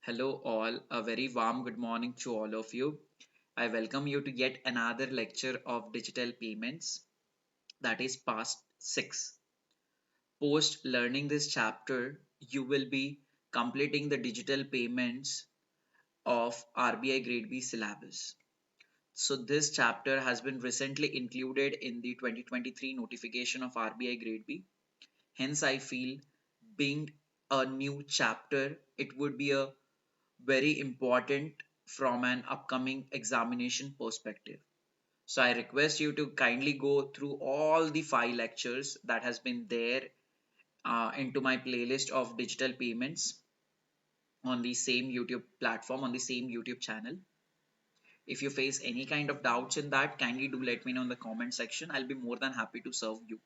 Hello, all. A very warm good morning to all of you. I welcome you to yet another lecture of digital payments, that is, part 6. Post learning this chapter, you will be completing the digital payments of RBI Grade B syllabus. So, this chapter has been recently included in the 2023 notification of RBI Grade B. Hence, I feel being a new chapter, it would be a very important from an upcoming examination perspective. So I request you to kindly go through all the 5 lectures that has been there into my playlist of digital payments on the same YouTube platform, on the same YouTube channel. If you face any kind of doubts in that, kindly do let me know in the comment section. I'll be more than happy to serve you.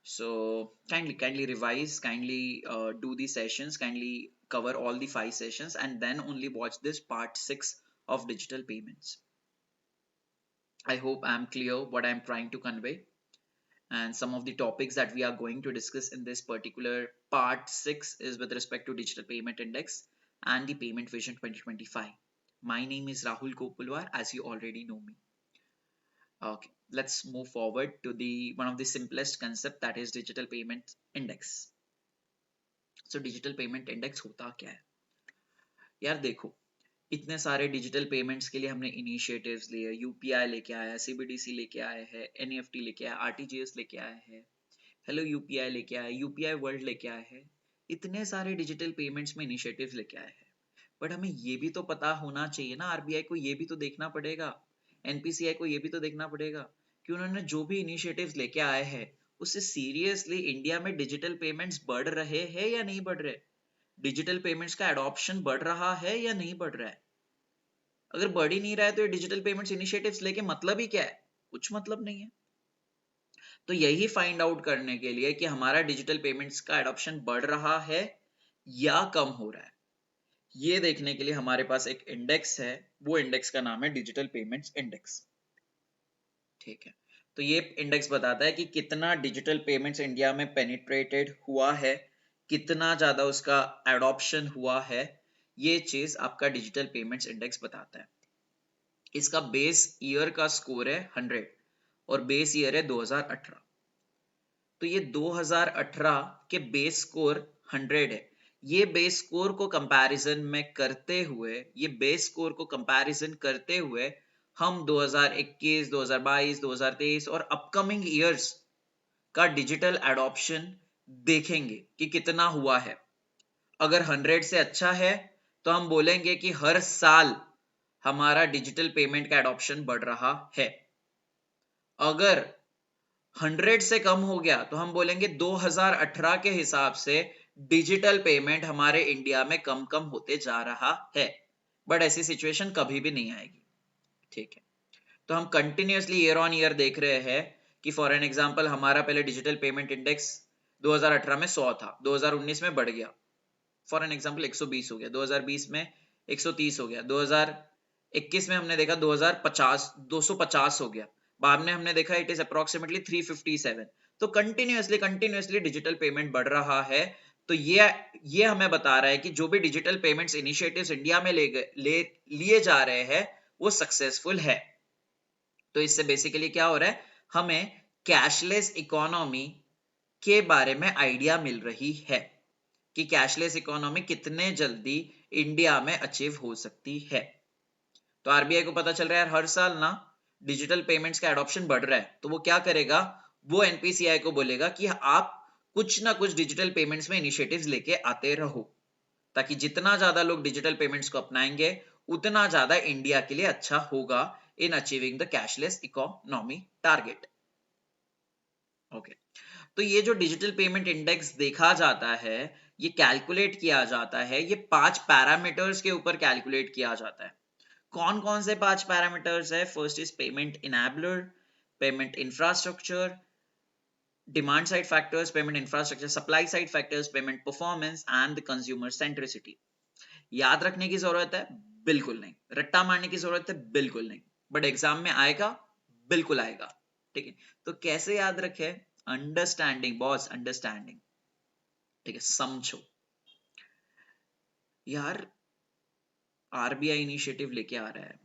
So kindly revise, kindly do the sessions, kindly cover all the 5 sessions, and then only watch this part 6 of digital payments. I hope I'm clear what I'm trying to convey, and some of the topics that we are going to discuss in this particular part 6 is with respect to digital payment index and the payment vision 2025. My name is Rahul Kopulwar, as you already know me. Okay, let's move forward to the one of the simplest concept, that is digital payment index. So digital payment index होता क्या है यार? देखो, इतने सारे digital payments के लिए हमने इनिशिएटिव्स लिए, यूपीआई लेके आया, सीबीडीसी लेके आए हैं, एनईएफटी लेके आया, आरटीजीएस लेके आए हैं, हेलो यूपीआई लेके आया, यूपीआई वर्ल्ड लेके आए हैं, इतने सारे डिजिटल पेमेंट्स में इनिशिएटिव्स लेके आए हैं। बट हमें ये भी तो पता होना चाहिए ना, आरबीआई को ये भी तो देखना पड़ेगा, एनपीसीआई को ये भी तो देखना पड़ेगा कि उन्होंने जो भी इनिशिएटिव्स लेके आए हैं उससे सीरियसली इंडिया में डिजिटल पेमेंट्स बढ़ रहे हैं या नहीं बढ़ रहे, डिजिटल पेमेंट्स का एडॉप्शन बढ़ रहा है या नहीं बढ़ रहा है। अगर बढ़ ही नहीं रहा है तो ये डिजिटल पेमेंट्स इनिशिएटिव्स लेके मतलब ही क्या है? कुछ मतलब नहीं है। तो यही फाइंड आउट करने के लिए कि हमारा डिजिटल पेमेंट्स का एडॉप्शन बढ़ रहा है या कम हो रहा है, ये देखने के लिए हमारे पास एक इंडेक्स है, वो इंडेक्स का नाम है डिजिटल पेमेंट्स इंडेक्स। ठीक है, तो ये इंडेक्स बताता है कि कितना डिजिटल पेमेंट्स इंडिया में पेनिट्रेटेड हुआ है, कितना ज्यादा उसका एडॉप्शन हुआ है, ये चीज आपका डिजिटल पेमेंट्स इंडेक्स बताता है। इसका बेस ईयर का स्कोर है 100 और बेस ईयर है 2018। तो ये 2018 के बेस स्कोर 100 है। ये बेस स्कोर को कंपैरिजन में करते हुए, ये बेस स्कोर को कंपैरिजन करते हुए हम 2021, 2022, 2023 और अपकमिंग ईयर्स का डिजिटल एडॉप्शन देखेंगे कि कितना हुआ है। अगर 100 से अच्छा है तो हम बोलेंगे कि हर साल हमारा डिजिटल पेमेंट का एडॉप्शन बढ़ रहा है। अगर 100 से कम हो गया तो हम बोलेंगे 2018 के हिसाब से डिजिटल पेमेंट हमारे इंडिया में कम कम होते जा रहा है। बट ऐसी सिचुएशन कभी भी नहीं आएगी। ठीक है, तो हम कंटिन्यूअसली ईयर ऑन ईयर देख रहे हैं कि फॉर एन एग्जांपल हमारा पहले डिजिटल पेमेंट इंडेक्स 2018 में 100 था, 2019 में बढ़ गया, फॉर एन एग्जांपल 120 हो गया, 2020 में 130 हो गया, 2021 में हमने देखा 250 हो गया, बाद में हमने देखा इट इज अप्रोक्सीमेटली 357। तो कंटिन्यूअसली डिजिटल पेमेंट बढ़ रहा है। तो ये हमें बता रहा है कि जो भी डिजिटल पेमेंट्स इनिशिएटिव्स इंडिया में लिए जा रहे हैं वो सक्सेसफुल है। तो इससे बेसिकली क्या हो रहा है, हमें कैशलेस इकोनॉमी के बारे में आइडिया मिल रही है कि कैशलेस इकोनॉमी कितने जल्दी इंडिया में अचीव हो सकती है। तो आरबीआई को पता चल रहा है हर साल ना डिजिटल पेमेंट्स का एडॉप्शन बढ़ रहा है, तो वो क्या करेगा, वो एनपीसीआई को बोलेगा कि आप कुछ ना कुछ डिजिटल पेमेंट्स में इनिशिएटिव्स लेके आते रहो, ताकि जितना ज्यादा लोग डिजिटल पेमेंट्स को अपनाएंगे उतना ज्यादा इंडिया के लिए अच्छा होगा in achieving the cashless economy target. Okay, तो ये जो डिजिटल पेमेंट इंडेक्स देखा जाता है, ये कैलकुलेट किया जाता है, ये 5 पैरामीटर्स के ऊपर कैलकुलेट किया जाता है। कौन कौन से 5 पैरामीटर्स है? First is payment enabler, payment infrastructure, demand side factors, payment infrastructure, supply side factors, payment performance and the consumer centricity. याद रखने की जरूरत है? बिल्कुल नहीं। रट्टा मारने की जरूरत है? बिल्कुल नहीं। बट एग्जाम में आएगा, बिल्कुल आएगा। ठीक है, तो कैसे याद रखे? Understanding boss, understanding. ठीक है, समझो। यार आरबीआई इनिशिएटिव लेके आ रहा है,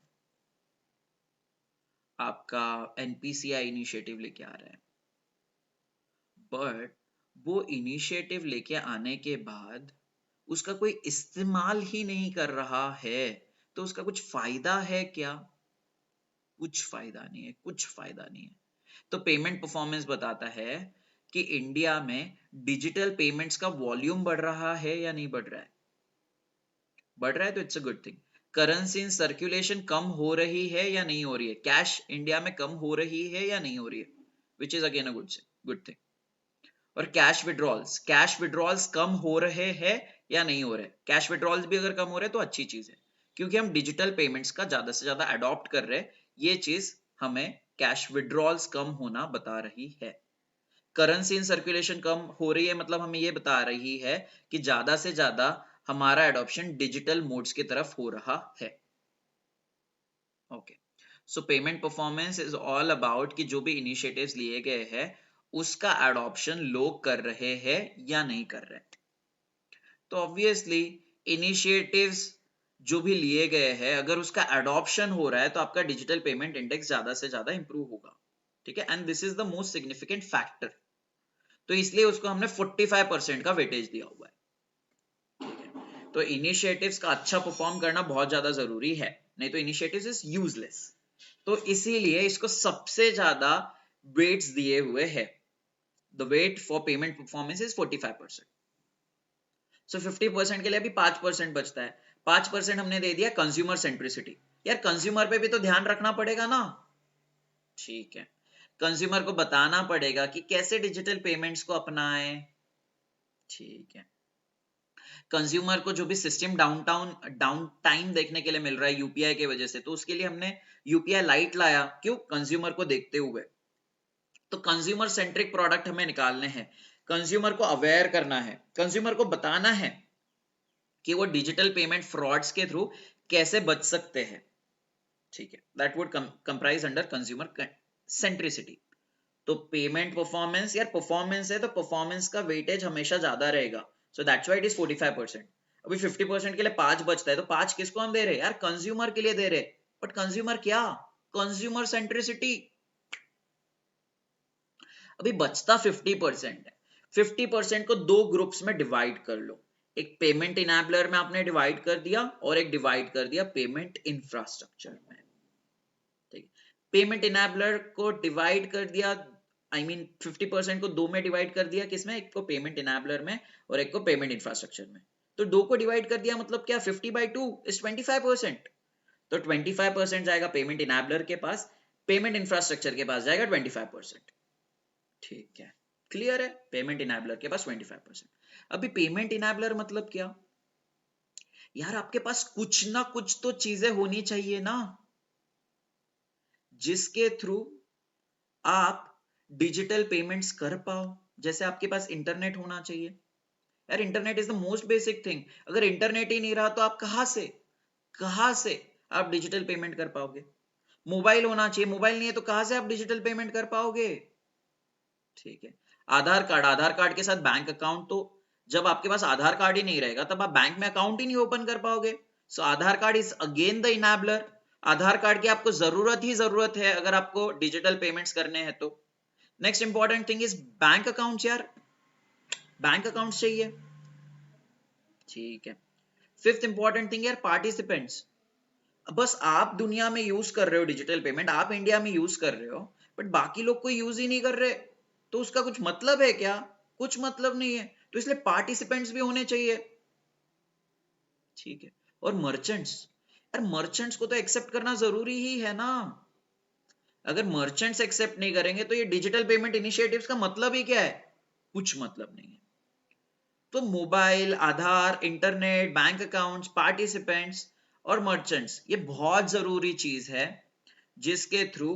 आपका एनपीसीआई इनिशिएटिव लेके आ रहा है, बट वो इनिशिएटिव लेके आने के बाद उसका कोई इस्तेमाल ही नहीं कर रहा है, तो उसका कुछ फायदा है क्या? कुछ फायदा नहीं है, कुछ फायदा नहीं है। तो पेमेंट परफॉर्मेंस बताता है कि इंडिया में डिजिटल पेमेंट्स का वॉल्यूम बढ़ रहा है या नहीं बढ़ रहा है। बढ़ रहा है तो it's a good thing. Currency in circulation कम हो रही है या नहीं हो रही है, कैश इंडिया में कम हो रही है या नहीं हो रही है, which is again a good thing. और कैश विड्रॉल्स कम हो रहे हैं या नहीं हो रहे, कैश विड्रॉल्स भी अगर कम हो रहे हैं तो अच्छी चीज है, क्योंकि हम डिजिटल पेमेंट्स का ज्यादा से ज्यादा अडॉप्ट कर रहे हैं। ये चीज हमें कैश विड्रॉल्स कम होना बता रही है। करेंसी इन सर्कुलेशन कम हो रही है मतलब हमें ये बता रही है कि ज्यादा से ज्यादा हमारा एडॉप्शन डिजिटल मोड्स की तरफ हो रहा है। Okay, so payment performance is all about कि जो भी इनिशिएटिव्स लिए गए हैं उसका एडॉप्शन लोग कर रहे हैं या नहीं कर रहे। तो ऑब्वियसली इनिशिएटिव्स जो भी लिए गए हैं अगर उसका एडॉप्शन हो रहा है तो आपका डिजिटल पेमेंट इंडेक्स ज्यादा से ज्यादा इंप्रूव होगा। ठीक है, and this is the most significant factor. तो इसलिए उसको हमने 45% का वेटेज दिया हुआ है। तो इनिशिएटिव्स का अच्छा परफॉर्म करना बहुत ज्यादा जरूरी है, नहीं तो इनिशिएटिव्स इज यूजलेस। तो इसीलिए इसको सबसे ज्यादा वेट्स दिए हुए है। The weight for payment performance is 45%। So 50% के लिए अभी 5% बचता है। 5% हमने दे दिया कंज्यूमर सेंट्रिसिटी। यार कंज्यूमर पे भी तो ध्यान रखना पड़ेगा ना। ठीक है, कंज्यूमर को बताना पड़ेगा कि कैसे डिजिटल पेमेंट्स को अपनाएं। ठीक है, कंज्यूमर को जो भी सिस्टम डाउन टाइम देखने के लिए मिल रहा है यूपीआई के वजह से, तो उसके लिए हमने यूपीआई लाइट लाया। क्यों? कंज्यूमर को देखते हुए। तो कंज्यूमर सेंट्रिक प्रोडक्ट हमें निकालने हैं, कंज्यूमर को अवेयर करना है, कंज्यूमर को बताना है कि वो डिजिटल पेमेंट फ्रॉड्स के थ्रू कैसे बच सकते हैं। ठीक है, that would comprise under consumer centricity. तो पेमेंट परफॉर्मेंस, यार परफॉर्मेंस है तो परफॉर्मेंस का वेटेज हमेशा ज्यादा रहेगा, so that's why it is 45%। अभी 50% के लिए 5 बचता है, तो 5 किसको हम दे रहे हैं यार? कंज्यूमर के लिए दे रहे। बट कंज्यूमर क्या? Consumer centricity. अभी बचता 50% है। 50% को दो ग्रुप्स में डिवाइड कर लो। एक पेमेंट इनेबलर में आपने डिवाइड कर दिया और एक डिवाइड कर दिया पेमेंट इंफ्रास्ट्रक्चर में। ठीक, पेमेंट इनेबलर को डिवाइड कर दिया, आई मीन 50% को दो में डिवाइड कर दिया। किसमें? एक को पेमेंट इनेबलर में और एक को पेमेंट इंफ्रास्ट्रक्चर में। तो दो को डिवाइड कर दिया मतलब क्या? 50/2 इज 25%। तो 25% जाएगा पेमेंट इनेबलर के पास, पेमेंट इंफ्रास्ट्रक्चर के पास जाएगा 25%। ठीक है, क्लियर है? पेमेंट इनेबलर के पास 25%। अभी पेमेंट इनेबलर मतलब क्या? यार आपके पास कुछ ना कुछ तो चीजें होनी चाहिए ना, जिसके थ्रू आप डिजिटल पेमेंट्स कर पाओ। जैसे आपके पास इंटरनेट होना चाहिए। यार internet is the most basic thing. अगर इंटरनेट ही नहीं रहा तो आप कहां से आप डिजिटल पेमेंट कर पाओगे? मोबाइल होना चाहिए, मोबाइल नहीं है तो कहां से आप डिजिटल पेमेंट कर पाओगे? ठीक है, आधार कार्ड के साथ बैंक अकाउंट। तो जब आपके पास आधार कार्ड ही नहीं रहेगा तब आप बैंक में अकाउंट ही नहीं ओपन कर पाओगे। So Aadhaar card is again the enabler. Aadhaar card की आपको जरूरत है अगर आपको डिजिटल पेमेंट्स करने हैं तो। Next important thing is bank account. यार बैंक अकाउंट चाहिए। ठीक है, फिफ्थ इंपॉर्टेंट थिंग यार पार्टिसिपेंट्स। बस आप दुनिया में यूज कर रहे हो डिजिटल पेमेंट, आप इंडिया में यूज कर रहे हो, बट बाकी लोग कोई यूज ही नहीं कर रहे, तो उसका कुछ मतलब है क्या? कुछ मतलब नहीं है। तो इसलिए पार्टिसिपेंट्स भी होने चाहिए। ठीक है, और मर्चेंट्स। यार मर्चेंट्स को तो एक्सेप्ट करना जरूरी ही है ना। अगर मर्चेंट्स एक्सेप्ट नहीं करेंगे तो ये डिजिटल पेमेंट इनिशिएटिव्स का मतलब ही क्या है? कुछ मतलब नहीं है। तो मोबाइल, आधार, इंटरनेट, बैंक अकाउंट्स, पार्टिसिपेंट्स और मर्चेंट्स, ये बहुत जरूरी चीज है जिसके थ्रू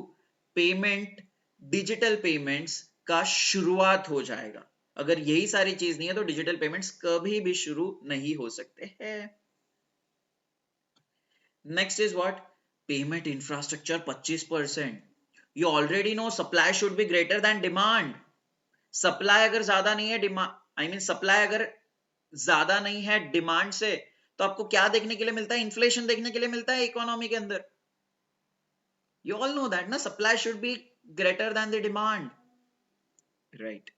पेमेंट, डिजिटल पेमेंट्स का शुरुआत हो जाएगा। अगर यही सारी चीज नहीं है तो डिजिटल पेमेंट्स कभी भी शुरू नहीं हो सकते हैं। Next is what? Payment infrastructure 25%। You already know supply should be greater then demand. Supply अगर ज्यादा नहीं है, डिमांड, आई मीन सप्लाई अगर ज्यादा नहीं है डिमांड से, तो आपको क्या देखने के लिए मिलता है? इन्फ्लेशन देखने के लिए मिलता है इकोनॉमी के अंदर। यू ऑल नो दैट ना, supply should be greater than the demand, right?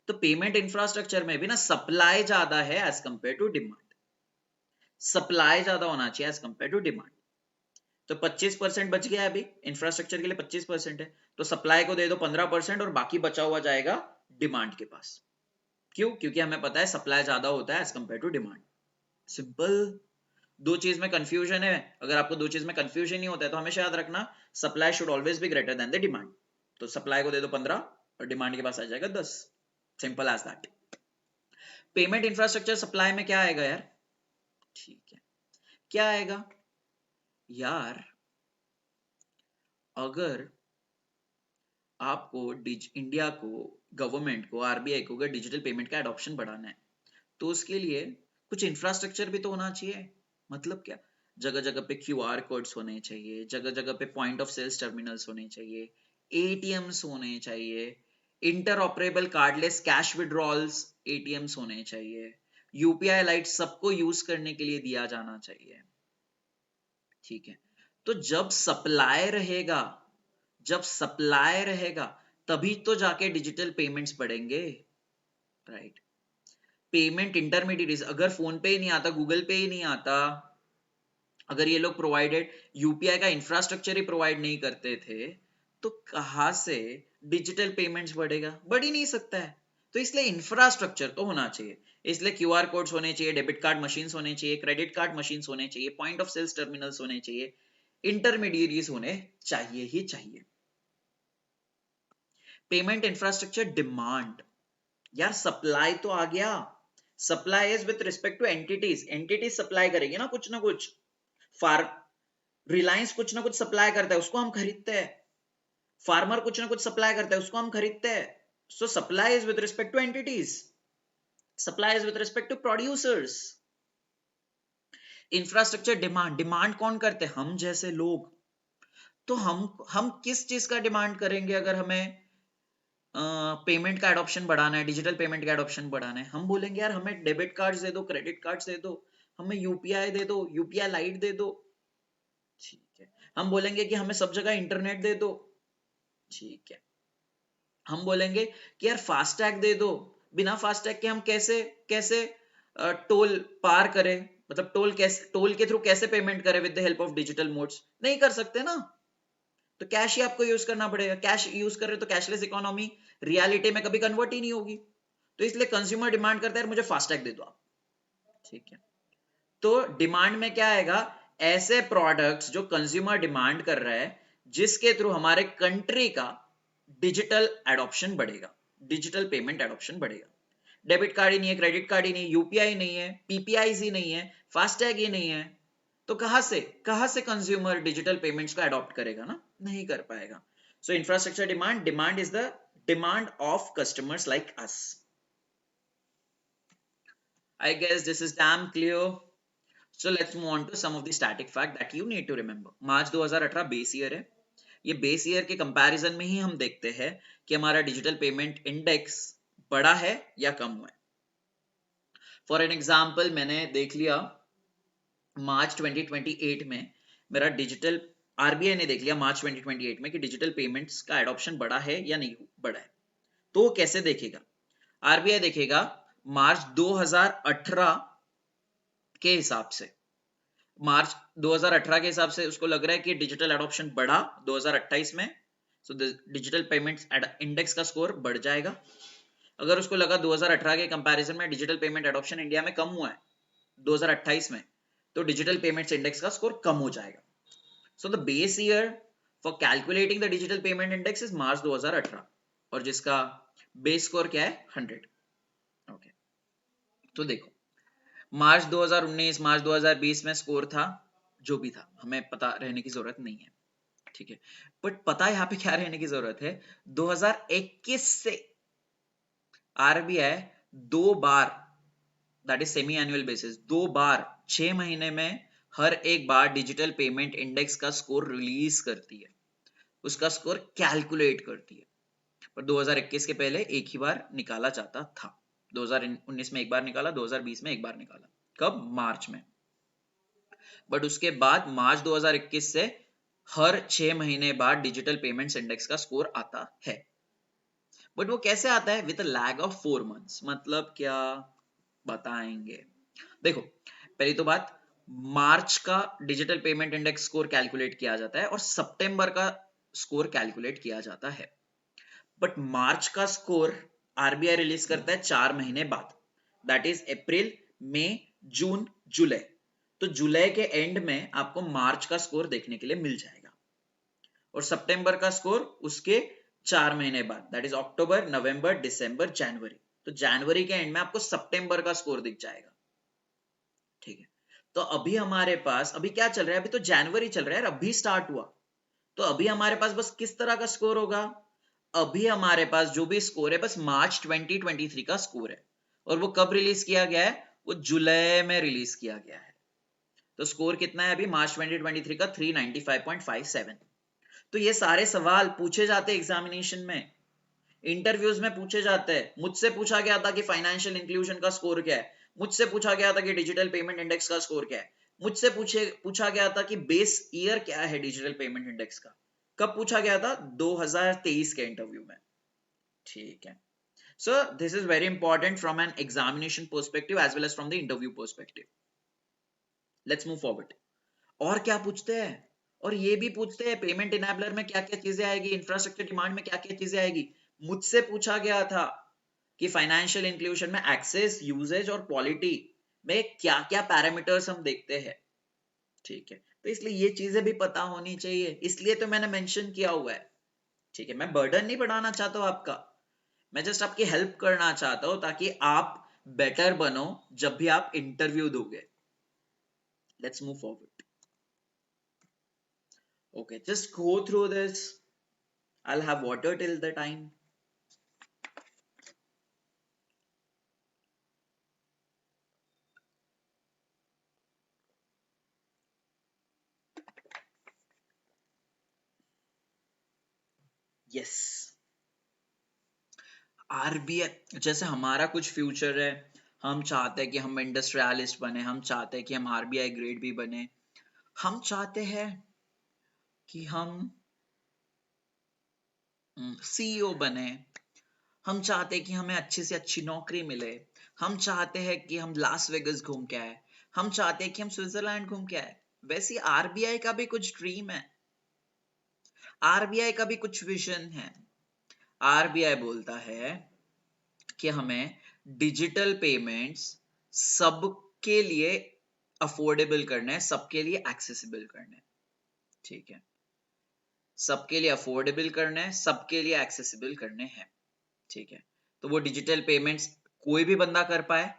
तो पेमेंट इंफ्रास्ट्रक्चर में भी ना सप्लाई ज्यादा है as compare to demand, supply ज्यादा होना चाहिए एज कंपेयर टू डिमांड। तो 25% बच गया अभी इंफ्रास्ट्रक्चर के लिए, 25% है, तो सप्लाई को दे दो 15% और बाकी बचा हुआ जाएगा डिमांड के पास। क्यों? क्योंकि हमें पता है सप्लाई ज्यादा होता है as compare to demand. Simple. दो चीज में कंफ्यूजन है, अगर आपको दो चीज में कंफ्यूजन नहीं होता है तो हमेशा याद रखना, supply should always be greater than the demand. तो सप्लाई को दे दो 15 और डिमांड के पास आ जाएगा 10, simple as that. Payment infrastructure supply में क्या आएगा यार? ठीक है, क्या आएगा यार? अगर आपको इंडिया को, गवर्नमेंट को, आरबीआई को अगर डिजिटल पेमेंट का एडॉप्शन बढ़ाना है तो उसके लिए कुछ इंफ्रास्ट्रक्चर भी तो होना चाहिए। मतलब क्या? जगह जगह पे क्यूआर कोड्स होने चाहिए, जगह जगह पे पॉइंट ऑफ सेल्स टर्मिनल्स होने चाहिए, एटीएम्स होने चाहिए, inter operable cardless cash withdrawals ATMs होने चाहिए, यूपीआई लाइट सबको यूज करने के लिए दिया जाना चाहिए। ठीक है, तो जब सप्लाई रहेगा, जब सप्लाई रहेगा तभी तो जाके डिजिटल पेमेंट्स बढ़ेंगे, राइट? पेमेंट इंटरमीडिएटरीज, अगर फोन पे ही नहीं आता, गूगल पे ही नहीं आता, अगर ये लोग प्रोवाइडेड यूपीआई का इंफ्रास्ट्रक्चर ही प्रोवाइड नहीं करते थे, तो कहां से डिजिटल पेमेंट्स बढ़ेगा? बढ़ ही नहीं सकता है। तो इसलिए इंफ्रास्ट्रक्चर तो होना चाहिए, इसलिए क्यूआर कोड्स होने चाहिए, डेबिट कार्ड मशीन्स होने चाहिए, क्रेडिट कार्ड मशीन्स होने चाहिए, पॉइंट ऑफ सेल्स टर्मिनल्स होने चाहिए, इंटरमीडिएटरीज होने चाहिए ही चाहिए। पेमेंट इंफ्रास्ट्रक्चर डिमांड, यार सप्लाई तो आ गया, supply is with respect to entities, entities supply करेगी ना कुछ। फार रिलायंस कुछ ना कुछ सप्लाई करता है, उसको हम खरीदते हैं। फार्मर कुछ ना कुछ सप्लाई करता है, उसको हम खरीदते हैं। So supply is with respect to entities, supply is with respect to producers. Infrastructure demand, demand कौन करते हैं? हम जैसे लोग। तो हम किस चीज का डिमांड करेंगे अगर हमें पेमेंट का एडॉप्शन बढ़ाना है, डिजिटल पेमेंट का एडॉप्शन बढ़ाना है? हम बोलेंगे यार हमें डेबिट कार्ड्स दे दो, क्रेडिट कार्ड्स दे दो, हमें यूपीआई दे दो, यूपीआई लाइट दे दो। ठीक है, हम बोलेंगे कि हमें सब जगह इंटरनेट दे दो। ठीक है, हम बोलेंगे कि यार फास्टैग दे दो, बिना फास्टैग के हम कैसे कैसे टोल पार करें, मतलब टोल के थ्रू कैसे पेमेंट करें with the help of digital modes? नहीं कर सकते ना, तो कैश ही आपको यूज करना पड़ेगा। कैश यूज कर रहे तो कैशलेस इकोनॉमी रियलिटी में कभी कन्वर्ट ही नहीं होगी। तो इसलिए कंज्यूमर डिमांड करता है मुझे फास्टैग दे दो आप। ठीक है, तो डिमांड में क्या आएगा? ऐसे प्रोडक्ट्स जो कंज्यूमर डिमांड कर रहा है, जिसके थ्रू हमारे कंट्री का डिजिटल एडॉप्शन बढ़ेगा, डिजिटल पेमेंट एडॉप्शन बढ़ेगा। डेबिट कार्ड ही नहीं है, क्रेडिट कार्ड ही नहीं, यूपीआई नहीं है, पीपीआई ही नहीं है, फास्टैग ही नहीं है, तो कहां से कंज्यूमर डिजिटल पेमेंट्स को अडॉप्ट करेगा ना? नहीं कर पाएगा। So infrastructure demand, demand is the demand of customers like us. I guess this is damn clear. So let's move on to some of the static fact that you need to remember. March 2018 base year है। ये base year के comparison में ही हम देखते हैं कि हमारा digital payment index बढ़ा है या कम हुआ है। फॉर एन एग्जाम्पल मैंने देख लिया मार्च 2028 में मेरा डिजिटल, आरबीआई ने देख लिया मार्च 2028 में कि डिजिटल पेमेंट्स का एडॉप्शन बढ़ा है या नहीं बढ़ा है। तो वो कैसे देखेगा? आरबीआई देखेगा मार्च 2018 के हिसाब से, मार्च 2018 के हिसाब से उसको लग रहा है कि डिजिटल एडॉप्शन बढ़ा 2028 में, सो डिजिटल पेमेंट्स इंडेक्स का स्कोर बढ़ जाएगा। अगर उसको लगा 2018 के कंपैरिजन में डिजिटल पेमेंट एडॉप्शन इंडिया में कम हुआ है 2028 में, तो डिजिटल पेमेंट्स इंडेक्स का स्कोर कम हो जाएगा। So the base year for calculating the digital payment index is March 2018 और जिसका बेस स्कोर क्या है? 100। ओके, तो देखो मार्च 2019, मार्च 2020 में स्कोर था जो भी था, हमें पता रहने की जरूरत नहीं है। ठीक है, बट पता यहाँ पे क्या रहने की जरूरत है? 2021 से RBI 2 bar, that is semi annual basis, 2 बार 6 महीने में हर एक बार डिजिटल पेमेंट इंडेक्स का स्कोर रिलीज करती है, उसका स्कोर कैलकुलेट करती है। पर 2021 के पहले एक ही बार निकाला जाता था, 2019 में एक बार निकाला, 2020 में एक बार निकाला। कब? मार्च में। बट उसके बाद मार्च 2021 से हर 6 महीने बाद डिजिटल पेमेंट्स इंडेक्स का स्कोर आता है। बट वो कैसे आता है? With a lag of 4 months. मतलब क्या बताएंगे? देखो, पहली तो बात, मार्च का digital payment index score calculate किया जाता है और सितंबर का स्कोर कैलकुलेट किया जाता है। बट मार्च का स्कोर आरबीआई रिलीज करता है 4 महीने बाद, दैट इज अप्रैल, मई, जून, जुलाई। तो जुलाई के एंड में आपको मार्च का स्कोर देखने के लिए मिल जाएगा और सितंबर का स्कोर उसके 4 महीने बाद, दैट इज अक्टूबर, नवंबर, दिसंबर, जनवरी। तो जनवरी के एंड में आपको सितंबर का स्कोर दिख जाएगा। ठीक है, तो अभी हमारे पास अभी क्या चल रहा है? अभी तो जनवरी चल रहा है, अभी स्टार्ट हुआ। तो अभी हमारे पास बस किस तरह का स्कोर होगा? अभी हमारे पास जो भी स्कोर है बस मार्च 2023 का स्कोर है। और वो कब रिलीज किया गया है? वो जुलाई में रिलीज किया गया है। तो स्कोर कितना है अभी मार्च 2023 का? 395.57। तो ये सारे सवाल पूछे जाते हैं एग्जामिनेशन में, इंटरव्यूज में पूछे जाते हैं। मुझसे पूछा गया था कि फाइनेंशियल इंक्लूजन का स्कोर क्या है, मुझसे पूछा गया था कि डिजिटल पेमेंट इंडेक्स का स्कोर क्या है, मुझसे पूछा गया था कि बेस ईयर क्या है डिजिटल पेमेंट इंडेक्स का। कब पूछा गया था? 2023 के इंटरव्यू में। ठीक है, so this is very important from an examination perspective as well as from the interview perspective. Let's move forward. और क्या पूछते हैं? और ये भी पूछते हैं पेमेंट इनेबलर में क्या क्या चीजें आएगी, इंफ्रास्ट्रक्चर डिमांड में क्या क्या चीजें आएगी। मुझसे पूछा गया था कि फाइनेंशियल इंक्लूजन में एक्सेस, यूजेज और क्वालिटी में क्या क्या पैरामीटर्स हम देखते हैं। ठीक है, तो इसलिए ये चीजें भी पता होनी चाहिए, इसलिए तो मैंने मेंशन किया हुआ है। ठीक है, मैं बर्डन नहीं बढ़ाना चाहता हूं आपका, मैं जस्ट आपकी हेल्प करना चाहता हूं ताकि आप बेटर बनो जब भी आप इंटरव्यू दोगे। Let's move forward. Okay, just go through this. I'll have water till the time. Yes. RBI जैसे हमारा कुछ फ्यूचर है, हम चाहते हैं कि हम इंडस्ट्रियलिस्ट बने, हम चाहते हैं कि हम आरबीआई ग्रेड भी बने, हम चाहते हैं कि हम सीईओ बने, हम चाहते हैं कि हमें अच्छी से अच्छी नौकरी मिले, हम चाहते हैं कि हम लास वेगस घूम के आए, हम चाहते हैं कि हम स्विट्जरलैंड घूम के आए। वैसे आरबीआई का भी कुछ ड्रीम है, आरबीआई का भी कुछ विजन है। आरबीआई बोलता है कि हमें डिजिटल पेमेंट्स सबके लिए अफोर्डेबल करना है, सबके लिए एक्सेसिबल करना है। ठीक है, सबके लिए अफोर्डेबल करना है, सबके लिए एक्सेसिबल करने हैं। ठीक है, तो वो डिजिटल पेमेंट्स कोई भी बंदा कर पाए,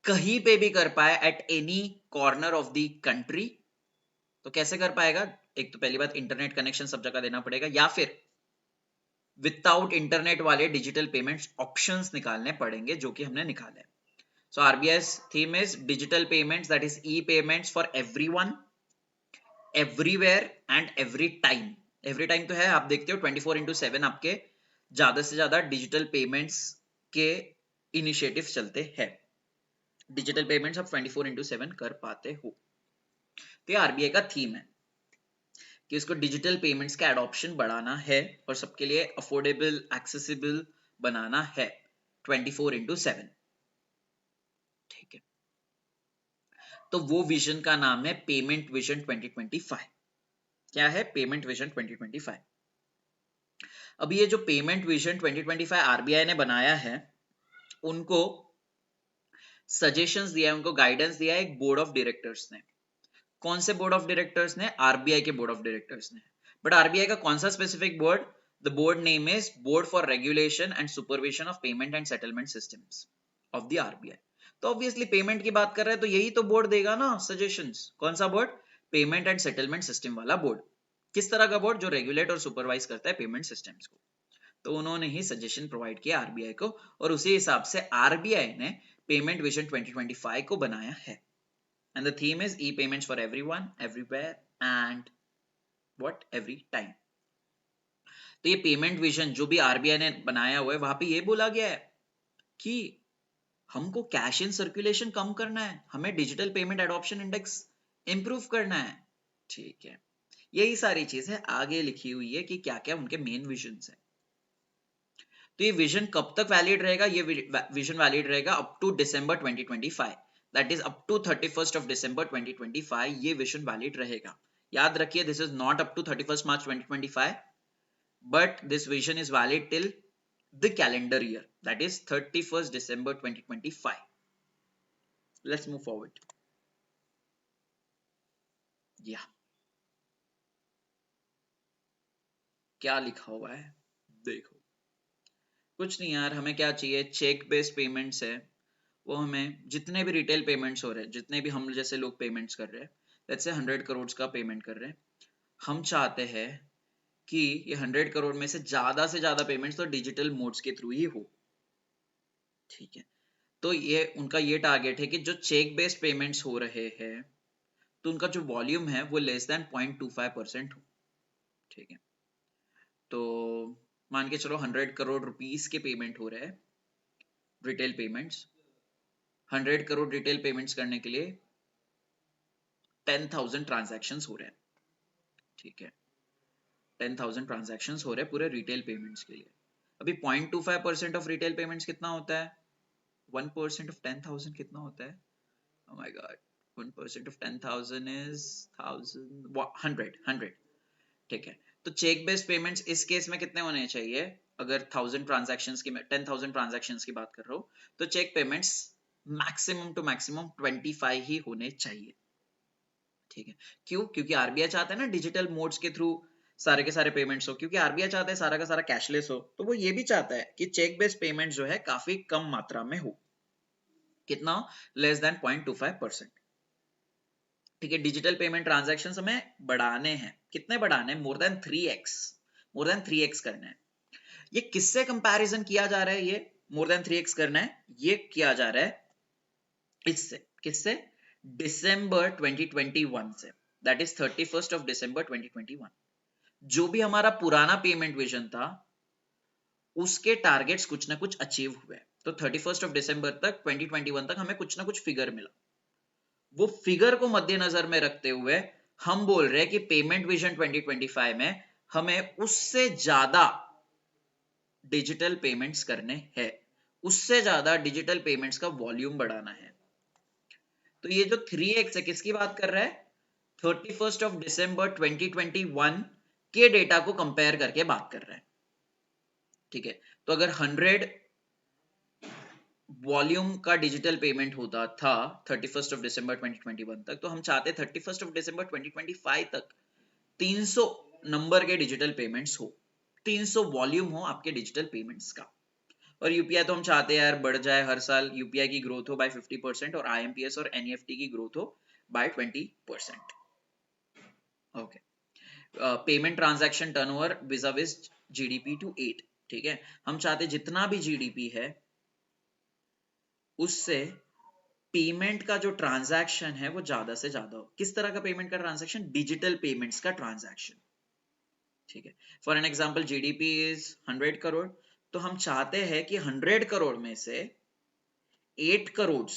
कहीं पे भी कर पाए, at any corner of the country. तो कैसे कर पाएगा? एक तो पहली बात, इंटरनेट कनेक्शन सब जगह देना पड़ेगा, या फिर विदाउट इंटरनेट वाले डिजिटल पेमेंट्स ऑप्शंस निकालने पड़ेंगे, जो कि हमने निकाले। So RBI's theme is digital payments, that is e-payments for everyone, everywhere and every time. Every time तो है, आप देखते हो 24/7 आपके ज्यादा से ज्यादा डिजिटल पेमेंट्स के इनिशिएटिव चलते हैं। डिजिटल पेमेंट्स आप 24/7 कर पाते हो। तो ये आरबीआई का थीम है कि उसको डिजिटल पेमेंट्स का एडॉप्शन बढ़ाना है और सबके लिए अफोर्डेबल, एक्सेसिबल बनाना है 24/7। ठीक है, तो वो विजन का नाम है पेमेंट विजन 2025। क्या है? Payment vision 2025। अब ये जो पेमेंट विजन 2025 आरबीआई ने बनाया है, उनको सजेशंस दिया है, उनको गाइडेंस दिया है एक बोर्ड ऑफ डायरेक्टर्स ने। कौन से बोर्ड ऑफ डायरेक्टर्स ने? आरबीआई के बोर्ड ऑफ डायरेक्टर्स ने। बट आरबीआई का कौन सा specific board? The board name is board for regulation and supervision of payment and settlement systems of the RBI. तो ऑब्वियसली पेमेंट की बात कर रहे हैं तो यही तो बोर्ड देगा ना सजेशंस। कौन सा board? Payment and settlement system वाला बोर्ड। किस तरह का बोर्ड? जो रेगुलेट और सुपरवाइज करता है पेमेंट सिस्टम्स को। तो उन्होंने ही सजेशन प्रोवाइड किया आरबीआई को, और उसी हिसाब से आरबीआई ने पेमेंट विजन 2025 को बनाया है। And the theme is E payments for everyone, everywhere and what, every time. तो ये पेमेंट विजन जो भी आरबीआई ने बनाया हुआ है, वहां पे ये बोला गया है कि हमको कैश इन सर्कुलेशन कम करना है, हमें digital payment adoption index improve करना है। ठीक है, यही सारी चीजें आगे लिखी हुई है कि क्या क्या उनके मेन विजन है। तो ये विजन कब तक वैलिड रहेगा? ये विजन वैलिड रहेगा up to December 2025, that is up to 31st of December 2025 ये विजन वैलिड रहेगा। याद रखिए, this is not up to 31st March 2025, but this vision is valid till the calendar year, that is 31st December 2025. Let's move forward. Yeah, क्या लिखा हुआ है देखो। कुछ नहीं यार, हमें क्या चाहिए, चेक बेस्ड पेमेंट्स है, वो हमें जितने भी रिटेल पेमेंट्स हो रहे हैं, जितने भी हम जैसे लोग पेमेंट्स कर रहे हैं, लेट्स से 100 करोड़ का पेमेंट कर रहे हैं, हम चाहते हैं कि ये 100 करोड़ में से ज्यादा पेमेंट्स तो डिजिटल मोड्स के थ्रू ही हो। ठीक है, तो ये उनका ये टारगेट है कि जो चेक बेस्ड पेमेंट्स हो रहे हैं तो उनका जो वॉल्यूम है वो लेस देन 0.25% हो। ठीक है, तो मान के चलो 100 करोड़ रुपीस के पेमेंट हो रहे हैं, retail payments, 100 crore retail payments करने के लिए 10,000 ट्रांजैक्शंस हो रहे हैं। ठीक है, 10,000 ट्रांजैक्शंस हो रहे हैं पूरे रिटेल पेमेंट्स के लिए। अभी 0.25% ऑफ रिटेल पेमेंट्स कितना होता है? 1% ऑफ 10,000 कितना होता है? Oh my God, 1% of 10,000 is 100. ठीक है, तो चेक बेस्ड पेमेंट्स इस केस में कितने होने चाहिए? अगर 1000 ट्रांजैक्शंस की, 10,000 ट्रांजैक्शंस की बात कर रहा हूं, तो cheque payments maximum to maximum 25 ही होने चाहिए। ठीक है, क्यों? क्योंकि आरबीआई चाहता है ना डिजिटल मोड्स के थ्रू सारे के सारे पेमेंट्स हो, क्योंकि आरबीआई चाहता है सारा का सारा कैशलेस हो, तो वो ये भी चाहता है कि चेक बेस्ड पेमेंट जो है काफी कम मात्रा में हो। कितना? Less than 0.25%। ठीक है, डिजिटल पेमेंट ट्रांजैक्शंस हमें बढ़ाने हैं। कितने बढ़ाने हैं? More than 3x, more than 3x करना है। ये किससे कंपैरिजन किया जा रहा है? ये मोर देन 3x करना है, ये किया जा रहा है इससे, किससे? दिसंबर 2021 से, दैट इज 31st ऑफ दिसंबर 2021। जो भी हमारा पुराना पेमेंट विजन था उसके टारगेट्स कुछ ना कुछ अचीव हुए, तो 31st ऑफ दिसंबर तक 2021 तक हमें कुछ ना कुछ फिगर मिला। वो फिगर को मद्देनजर में रखते हुए हम बोल रहे हैं कि पेमेंट विजन 2025 में हमें उससे ज्यादा डिजिटल पेमेंट्स करने हैं, उससे ज्यादा डिजिटल पेमेंट्स का वॉल्यूम बढ़ाना है। तो ये जो 3x है किसकी बात कर रहा है? 31st ऑफ दिसंबर 2021 के डेटा को कंपेयर करके बात कर रहा है। ठीक है, तो अगर 100 वॉल्यूम का डिजिटल पेमेंट होता था 31st ऑफ दिसंबर 2021 तक, तो हम चाहते 31st ऑफ दिसंबर 2025 तक 300 नंबर के डिजिटल पेमेंट्स हो, 300 वॉल्यूम हो आपके डिजिटल पेमेंट्स का। और यूपीआई तो हम चाहते हैं यार बढ़ जाए, हर साल यूपीआई की ग्रोथ हो बाय 50% और आईएमपीएस और एनईएफटी की ग्रोथ हो by 20%। Okay, payment transaction turnover vis GDP to 8। ठीक है, हम चाहते जितना भी जीडीपी है उससे पेमेंट का जो ट्रांजैक्शन है वो ज्यादा से ज्यादा हो। किस तरह का पेमेंट का ट्रांजैक्शन? डिजिटल पेमेंट्स का ट्रांजैक्शन। ठीक है, for an example GDP is 100 crore, तो हम चाहते हैं कि 100 करोड़ में से 8 करोड़,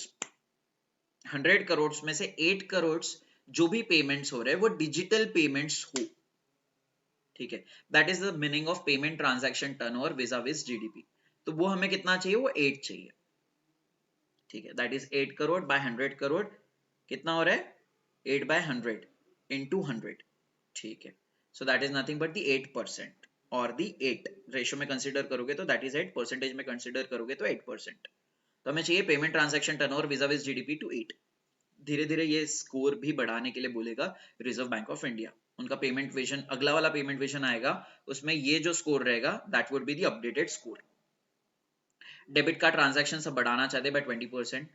100 करोड़ में से 8 करोड़ जो भी पेमेंट्स हो रहे हैं वो डिजिटल पेमेंट्स हो। ठीक है, that is the meaning of payment transaction turnover vis GDP. तो वो हमें कितना चाहिए? वो 8 चाहिए। ठीक है, that is 8 crore by 100 crore, कितना हो रहा है? 8 बाय 100 इंटू 100। ठीक है, so that is nothing but the 8%, और दी 8 रेशियो में कंसीडर करोगे तो दैट इज 8, परसेंटेज में कंसीडर करोगे तो 8%। तो हमें चाहिए payment transaction turnover vis GDP to 8। धीरे धीरे ये स्कोर भी बढ़ाने के लिए बोलेगा रिजर्व बैंक ऑफ इंडिया। उनका पेमेंट विजन, अगला वाला पेमेंट विजन आएगा, उसमें ये जो स्कोर रहेगा that would be the updated score. Debit card transaction सब बढ़ाना चाहते हैं बाय 20%,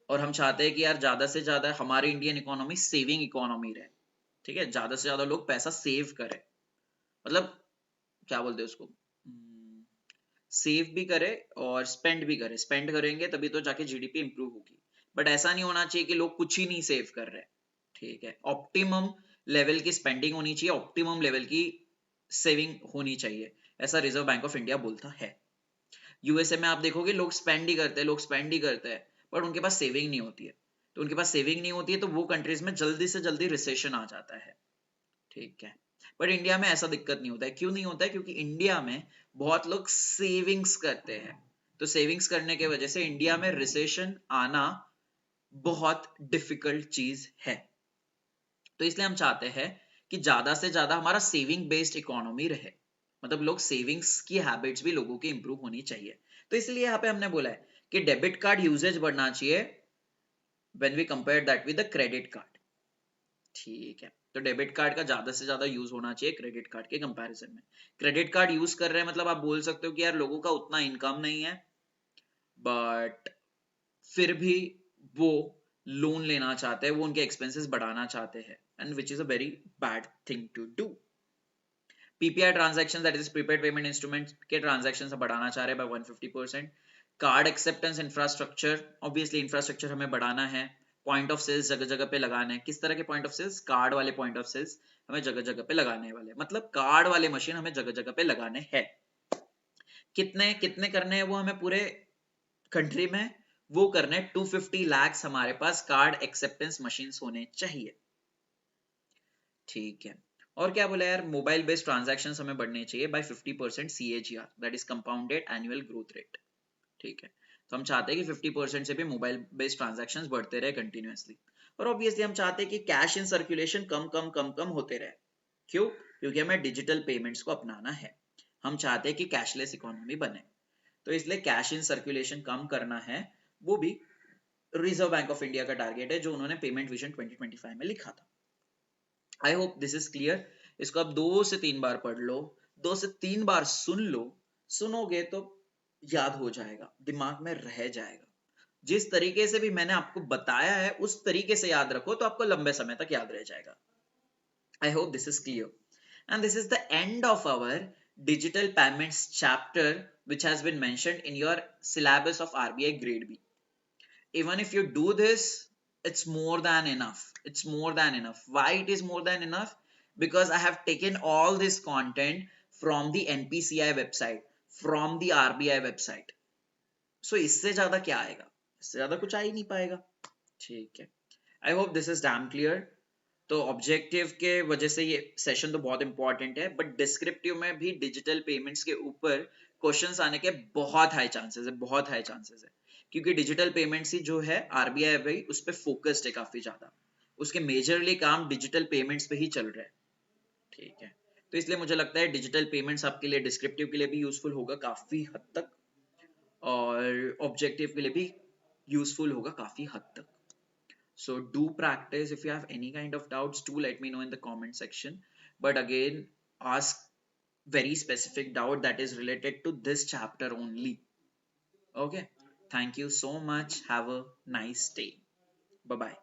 और हम चाहते हैं कि यार ज्यादा से ज्यादा हमारी इंडियन इकोनॉमी सेविंग इकोनॉमी रहे। ठीक है, ज्यादा से ज्यादा लोग पैसा सेव करें, मतलब क्या बोलते हैं उसको, सेव भी करे और स्पेंड भी करे। स्पेंड करेंगे तभी तो जाके जीडीपी इंप्रूव होगी, बट ऐसा नहीं होना चाहिए कि लोग कुछ ही नहीं सेव कर रहे। ठीक है, ऑप्टिमम लेवल की स्पेंडिंग होनी चाहिए, ऑप्टिमम लेवल की सेविंग होनी चाहिए, ऐसा रिजर्व बैंक ऑफ इंडिया बोलता है। यूएसए में आप देखोगे लोग स्पेंड ही करते हैं, लोग स्पेंड ही करते हैं, बट उनके पास सेविंग नहीं होती है। तो उनके पास सेविंग नहीं होती है, तो वो कंट्रीज में जल्दी से जल्दी रिसेशन आ जाता है। ठीक है, बट इंडिया में ऐसा दिक्कत नहीं होता है। क्यों नहीं होता है? क्योंकि इंडिया में बहुत लोग सेविंग्स करते हैं। तो सेविंग्स करने के वजह से इंडिया में रिसेशन आना बहुत डिफिकल्ट चीज है। तो इसलिए हम चाहते हैं कि ज्यादा से ज्यादा हमारा सेविंग बेस्ड इकोनॉमी रहे, मतलब लोग सेविंग्स की हैबिट्स भी लोगों की इंप्रूव होनी चाहिए। तो इसलिए यहाँ पे हमने बोला है कि डेबिट कार्ड यूजेज बढ़ना चाहिए when we compare that with the credit card. ठीक है, तो डेबिट कार्ड का ज्यादा से ज्यादा यूज होना चाहिए क्रेडिट कार्ड के कंपैरिजन में। क्रेडिट कार्ड यूज कर रहे हैं मतलब आप बोल सकते हो कि यार लोगों का उतना इनकम नहीं है, बट फिर भी वो लोन लेना चाहते हैं, वो उनके एक्सपेंसेस बढ़ाना चाहते हैं, and which is a very bad thing to do. PPI transaction, that is prepaid payment instrument के ट्रांजैक्शन बढ़ाना चाह रहे हैं by 150%। Card acceptance infrastructure, obviously infrastructure हमें बढ़ाना है। पॉइंट ऑफ सेल्स जगह जगह पे लगाने हैं। किस तरह के पॉइंट ऑफ सेल्स? कार्ड वाले पॉइंट ऑफ सेल्स हमें जगह जगह पे लगाने वाले, मतलब कार्ड वाले मशीन हमें जगह जगह पे लगाने हैं। कितने कितने करने हैं वो हमें पूरे कंट्री में? वो करने 250 lakhs हमारे पास कार्ड एक्सेप्टेंस मशीन होने चाहिए। ठीक है, और क्या बोला यार? मोबाइल बेस्ड ट्रांजैक्शन हमें बढ़ने चाहिए by 50% CAGR, that is compounded annual growth rate. ठीक है, तो हम चाहते हैं कि 50% से भी मोबाइल बेस्ड ट्रांजैक्शंस बढ़ते रहे कंटिन्यूअसली। और ऑब्वियसली हम चाहते हैं कि कैश इन सर्कुलेशन कम कम कम कम होते रहे। क्यों? क्योंकि हमें डिजिटल पेमेंट्स को अपनाना है। हम चाहते हैं कि कैशलेस इकोनॉमी बने, तो इसलिए कैश इन सर्कुलेशन कम करना है। वो भी रिजर्व बैंक ऑफ इंडिया का टारगेट है, जो उन्होंने पेमेंट विजन 2025 में लिखा था। I hope this is clear. इसको आप 2 से 3 बार पढ़ लो, 2 से 3 बार सुन लो। सुनोगे तो याद हो जाएगा, दिमाग में रह जाएगा। जिस तरीके से भी मैंने आपको बताया है उस तरीके से याद रखो तो आपको लंबे समय तक याद रह जाएगा। I hope this is clear. And this is the end of our digital payments chapter, which has been mentioned in your syllabus of RBI grade B. Even if you do this, it's more than enough. It's more than enough. Why it is more than enough? Because I have taken all this content from the NPCI website, from the RBI website. So इससे ज्यादा क्या आएगा? इससे ज्यादा कुछ आ ही नहीं पाएगा। ठीक है, I hope this is damn clear. तो ऑब्जेक्टिव के वजह से ये सेशन तो बहुत इंपॉर्टेंट है, बट डिस्क्रिप्टिव में भी डिजिटल पेमेंट्स के ऊपर क्वेश्चंस आने के बहुत हाई चांसेस है, बहुत हाई चांसेस है। क्योंकि डिजिटल पेमेंट्स ही जो है आरबीआई भाई उस पर फोकस्ड है काफी ज्यादा। उसके मेजरली काम डिजिटल पेमेंट्स पे ही चल रहे हैं। ठीक है, तो इसलिए मुझे लगता है डिजिटल पेमेंट्स आपके लिए डिस्क्रिप्टिव के लिए भी यूजफुल होगा काफी हद तक, और ऑब्जेक्टिव के लिए भी यूजफुल होगा काफी हद तक। So do practice. If you have any kind of doubts, do let me know in the comment section. But again, ask very specific doubt that is related to this chapter only. Okay. Thank you so much. Have a nice day. Bye bye.